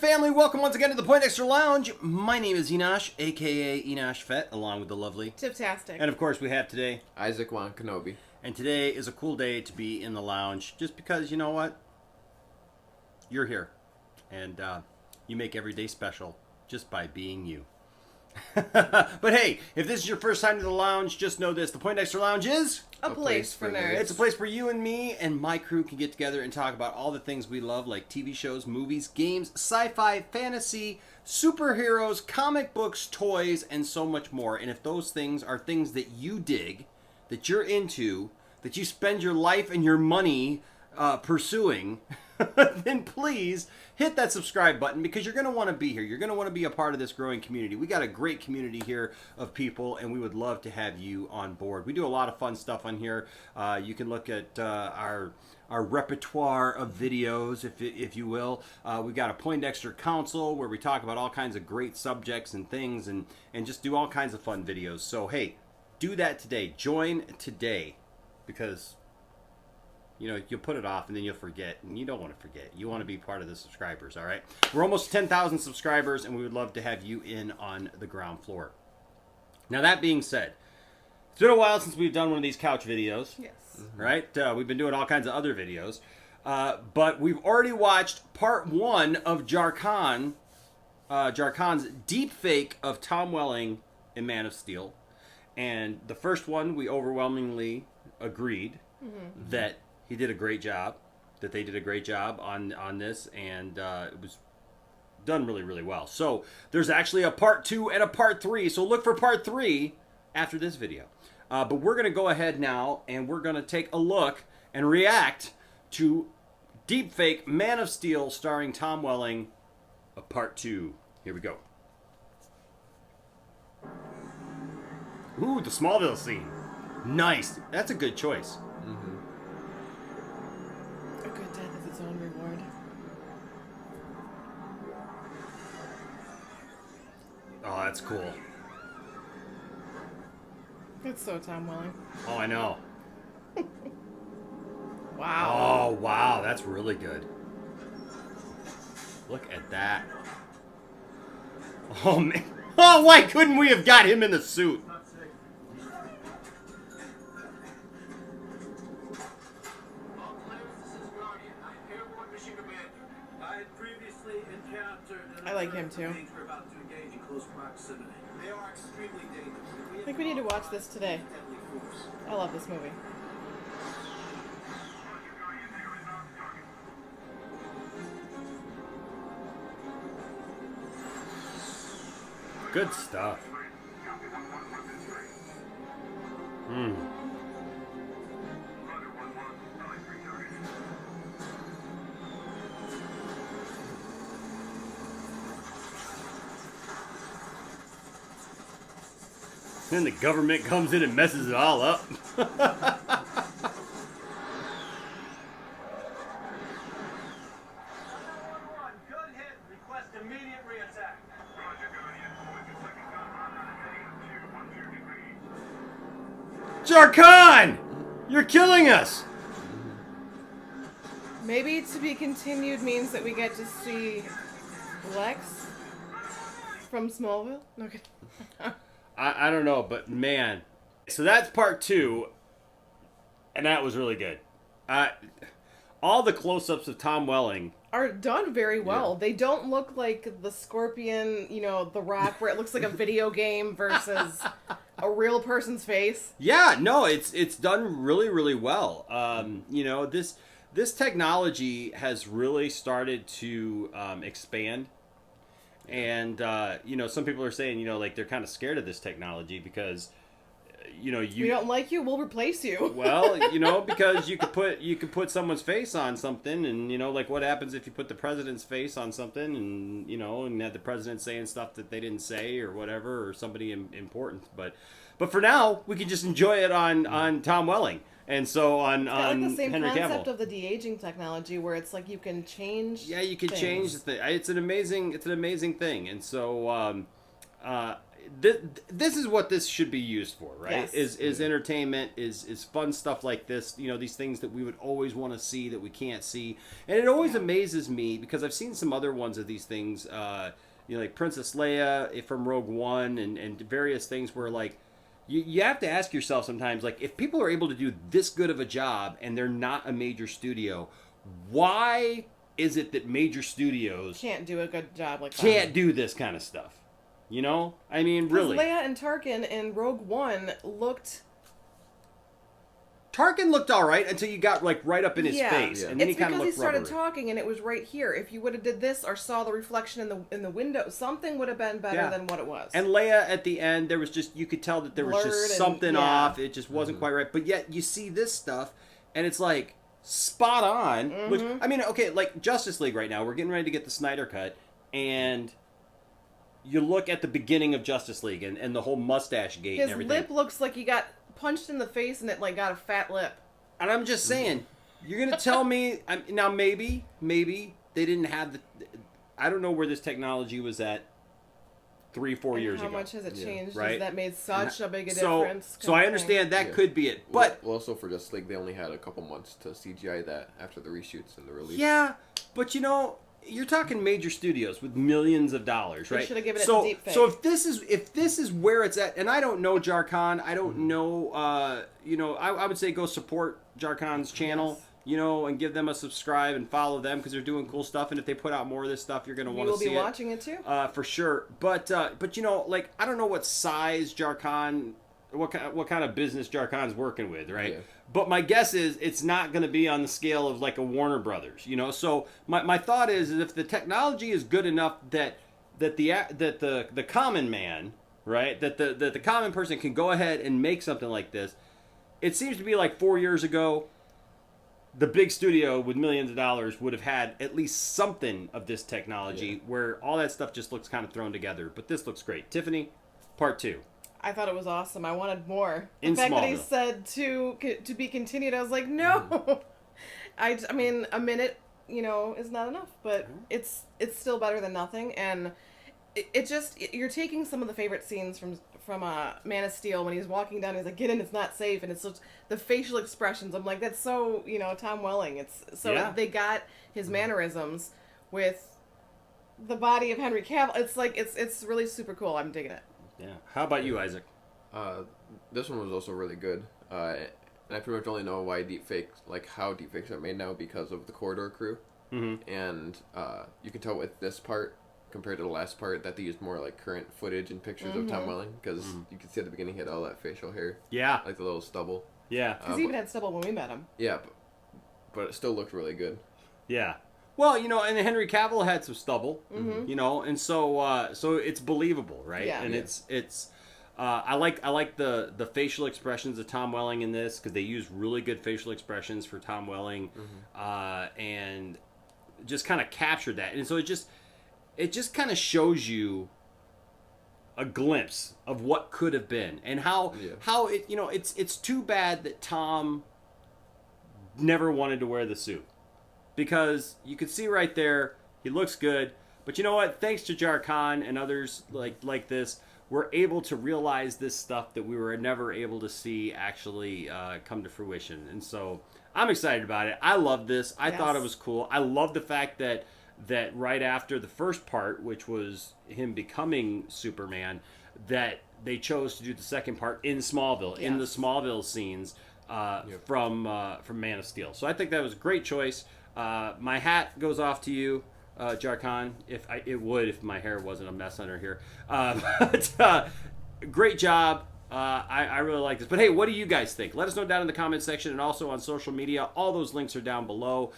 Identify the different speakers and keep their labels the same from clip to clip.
Speaker 1: family? Welcome once again to the Poindexter Lounge. My name is Enosh, aka Enosh Fett, along with the lovely
Speaker 2: Tiptastic.
Speaker 1: And of course we have today
Speaker 3: Isaac Wan Kenobi.
Speaker 1: And today is a cool day to be in the lounge, just because, you know what? You're here. And you make every day special just by being you. But hey, if this is your first time to the lounge, just know this. The Poindexter Lounge is
Speaker 2: a place for nerds.
Speaker 1: It's a place where you and me and my crew can get together and talk about all the things we love, like TV shows, movies, games, sci-fi, fantasy, superheroes, comic books, toys, and so much more. And if those things are things that you dig, that you're into, that you spend your life and your money pursuing, then please hit that subscribe button, because you're going to want to be here. You're going to want to be a part of this growing community. We got a great community here of people, and we would love to have you on board. We do a lot of fun stuff on here. You can look at our repertoire of videos, if you will. We've got a Poindexter Council where we talk about all kinds of great subjects and things, and just do all kinds of fun videos. So hey, do that today. Join today, because you know, you'll put it off and then you'll forget, and you don't want to forget. You want to be part of the subscribers, all right? We're almost 10,000 subscribers, and we would love to have you in on the ground floor. Now, that being said, it's been a while since we've done one of these couch videos.
Speaker 2: Yes.
Speaker 1: Right? We've been doing all kinds of other videos. But we've already watched part one of Jarkan's DeepFake of Tom Welling in Man of Steel. And the first one, we overwhelmingly agreed that he did a great job, that they did a great job on this, and it was done really, really well. So there's actually a part 2 and a part 3, so look for part 3 after this video. But we're going to go ahead now, and we're going to take a look and react to DeepFake Man of Steel starring Tom Welling, a part 2. Here we go. Ooh, the Smallville scene. Nice. That's a good choice.
Speaker 2: A good death is its own reward.
Speaker 1: Oh, that's cool.
Speaker 2: It's so Tom Welling.
Speaker 1: Oh, I know.
Speaker 2: Wow.
Speaker 1: Oh, wow. That's really good. Look at that. Oh, man. Oh, why couldn't we have got him in the suit?
Speaker 2: I like him too. I think we need to watch this today. I love this movie.
Speaker 1: Good stuff. Then the government comes in and messes it all up. Jarkan! You're killing us!
Speaker 2: Maybe to be continued means that we get to see Lex from Smallville? Okay.
Speaker 1: I don't know, but man. So that's part 2, and that was really good. All the close-ups of Tom Welling
Speaker 2: are done very well. Yeah. They don't look like the Scorpion, you know, The Rock, where it looks like a video game versus a real person's face.
Speaker 1: Yeah, no, it's done really, really well. You know, this technology has really started to expand. And, you know, some people are saying, you know, like, they're kind of scared of this technology because, you know,
Speaker 2: we don't like you, we'll replace you.
Speaker 1: Well, you know, because you could put someone's face on something, and, you know, like, what happens if you put the president's face on something, and, you know, and have the president saying stuff that they didn't say or whatever, or somebody important. But for now, we can just enjoy it on Tom Welling. And so on
Speaker 2: like the same
Speaker 1: Henry
Speaker 2: concept
Speaker 1: Cavill.
Speaker 2: of the de-aging technology, where it's like you can change.
Speaker 1: Yeah, you can change the thing. It's an amazing thing. And so this is what this should be used for, right?
Speaker 2: Yes.
Speaker 1: Is entertainment, is fun stuff like this. You know, these things that we would always want to see that we can't see, and it always amazes me because I've seen some other ones of these things. You know, like Princess Leia from Rogue One, and various things where like. You have to ask yourself sometimes, like, if people are able to do this good of a job and they're not a major studio, why is it that major studios
Speaker 2: Can't do a good job like that.
Speaker 1: can't do this kind of stuff? You know? I mean, really.
Speaker 2: Leia and Tarkin in Rogue One looked...
Speaker 1: Tarkin looked all right until you got, like, right up in his face.
Speaker 3: Yeah.
Speaker 1: And then
Speaker 2: It's
Speaker 1: he kind of
Speaker 2: because he
Speaker 1: looked
Speaker 2: started
Speaker 1: rubbery.
Speaker 2: talking and it was right here. If you would have did this or saw the reflection in the window, something would have been better than what it was.
Speaker 1: And Leia at the end, there was just, you could tell that there was
Speaker 2: Blurred
Speaker 1: just
Speaker 2: and-
Speaker 1: something
Speaker 2: yeah.
Speaker 1: off. It just wasn't quite right. But yet, you see this stuff, and it's like spot on. Which, I mean, okay, like Justice League right now, we're getting ready to get the Snyder Cut, and you look at the beginning of Justice League and the whole mustache gate
Speaker 2: His
Speaker 1: and everything.
Speaker 2: lip looks like he got punched in the face and it like got a fat lip.
Speaker 1: And I'm just saying, you're going to tell me, now maybe they didn't have the, I don't know where this technology was at 3-4 years
Speaker 2: How
Speaker 1: ago.
Speaker 2: much has it changed?
Speaker 1: Right.
Speaker 2: That made such a big
Speaker 1: So,
Speaker 2: difference.
Speaker 1: so I understand that could be it. But,
Speaker 3: well, also for Justice League, they only had a couple months to CGI that after the reshoots and the release.
Speaker 1: yeah, but you know, you're talking major studios with millions of dollars, right?
Speaker 2: should have given it
Speaker 1: so,
Speaker 2: to DeepFake.
Speaker 1: So if this is where it's at, and I don't know Jarkon, I don't know, you know, I would say go support Jarkon's channel, you know, and give them a subscribe and follow them because they're doing cool stuff. And if they put out more of this stuff, you're going to
Speaker 2: You
Speaker 1: want to
Speaker 2: will
Speaker 1: see
Speaker 2: be
Speaker 1: it.
Speaker 2: watching it too.
Speaker 1: For sure. But you know, like I don't know what size Jarkon, what kind of business Jarkon's working with, right?
Speaker 3: Yeah.
Speaker 1: But my guess is it's not going to be on the scale of like a Warner Brothers, you know. So my thought is if the technology is good enough that the common man, right, that the common person can go ahead and make something like this. It seems to be like 4 years ago, the big studio with millions of dollars would have had at least something of this technology where all that stuff just looks kind of thrown together. But this looks great. Tiffany, part 2.
Speaker 2: I thought it was awesome. I wanted more.
Speaker 1: In
Speaker 2: the fact that he
Speaker 1: Smallville.
Speaker 2: said to be continued, I was like, no. I mean, a minute, you know, is not enough, but it's still better than nothing. And it just you're taking some of the favorite scenes from Man of Steel when he's walking down. He's like, "Get in, it's not safe," and it's just the facial expressions. I'm like, that's so Tom Welling. It's so they got his mannerisms with the body of Henry Cavill. It's like it's really super cool. I'm digging it.
Speaker 1: Yeah. How about you, Isaac?
Speaker 3: This one was also really good. And I pretty much only know why how deepfakes are made now because of the Corridor crew.
Speaker 1: Mm-hmm.
Speaker 3: And you can tell with this part compared to the last part that they used more like current footage and pictures of Tom Welling because you can see at the beginning he had all that facial hair.
Speaker 1: Yeah.
Speaker 3: Like the little stubble.
Speaker 1: Yeah.
Speaker 2: Because he even had stubble when we met him.
Speaker 3: Yeah, but it still looked really good.
Speaker 1: Yeah. Well, and Henry Cavill had some stubble, and so it's believable, right?
Speaker 2: Yeah.
Speaker 1: And it's I like the facial expressions of Tom Welling in this because they use really good facial expressions for Tom Welling, and just kind of captured that, and so it just kind of shows you a glimpse of what could have been and how it it's too bad that Tom never wanted to wear the suit. Because you could see right there, he looks good. But you know what? Thanks to Jarkon and others like this, we're able to realize this stuff that we were never able to see actually come to fruition. And so I'm excited about it. I love this. I thought it was cool. I love the fact that right after the first part, which was him becoming Superman, that they chose to do the second part in Smallville, in the Smallville scenes from Man of Steel. So I think that was a great choice. My hat goes off to you, Jarkon. If my hair wasn't a mess under here. But great job. I really like this. But hey, what do you guys think? Let us know down in the comment section and also on social media. All those links are down below.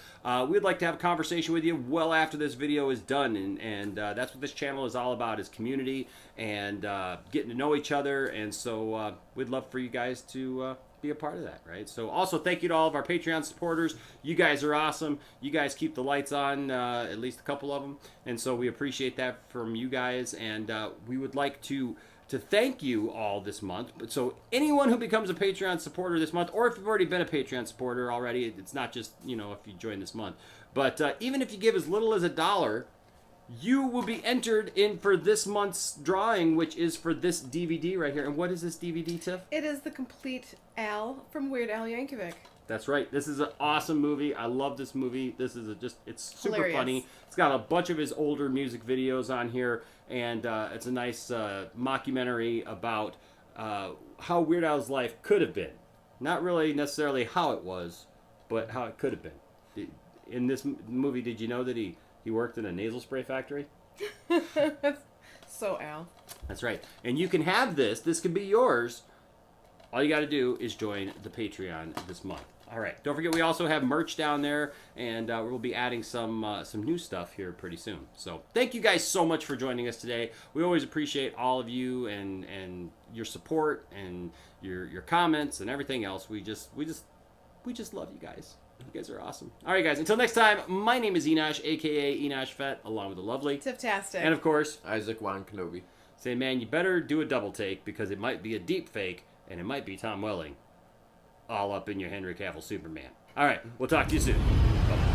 Speaker 1: We'd like to have a conversation with you well after this video is done. And that's what this channel is all about, is community and getting to know each other. And so we'd love for you guys to be a part of that, right? So also thank you to all of our Patreon supporters. You guys are awesome. You guys keep the lights on, at least a couple of them. And so we appreciate that from you guys. And we would like to thank you all this month. But so anyone who becomes a Patreon supporter this month, or if you've already been a Patreon supporter already, it's not just, if you join this month, but even if you give as little as $1, you will be entered in for this month's drawing, which is for this DVD right here. And what is this DVD, Tiff?
Speaker 2: It is the complete Al from Weird Al Yankovic.
Speaker 1: That's right. This is an awesome movie. I love this movie. This is it's super
Speaker 2: Hilarious.
Speaker 1: funny. It's got a bunch of his older music videos on here, and it's a nice mockumentary about how Weird Al's life could have been. Not really necessarily how it was, but how it could have been. In this movie, did you know that he worked in a nasal spray factory?
Speaker 2: So Al.
Speaker 1: That's right. And you can have this. This can be yours. All you got to do is join the Patreon this month. All right. Don't forget, we also have merch down there, and we'll be adding some new stuff here pretty soon. So thank you guys so much for joining us today. We always appreciate all of you and your support and your comments and everything else. We just love you guys. You guys are awesome. All right, guys. Until next time, my name is Enosh, a.k.a. Enosh Fett, along with the lovely
Speaker 2: Tiftastic.
Speaker 1: and, of course,
Speaker 3: Isaac Juan Kenobi.
Speaker 1: say, man, you better do a double take because it might be a deep fake and it might be Tom Welling all up in your Henry Cavill Superman. All right. We'll talk to you soon. Bye-bye.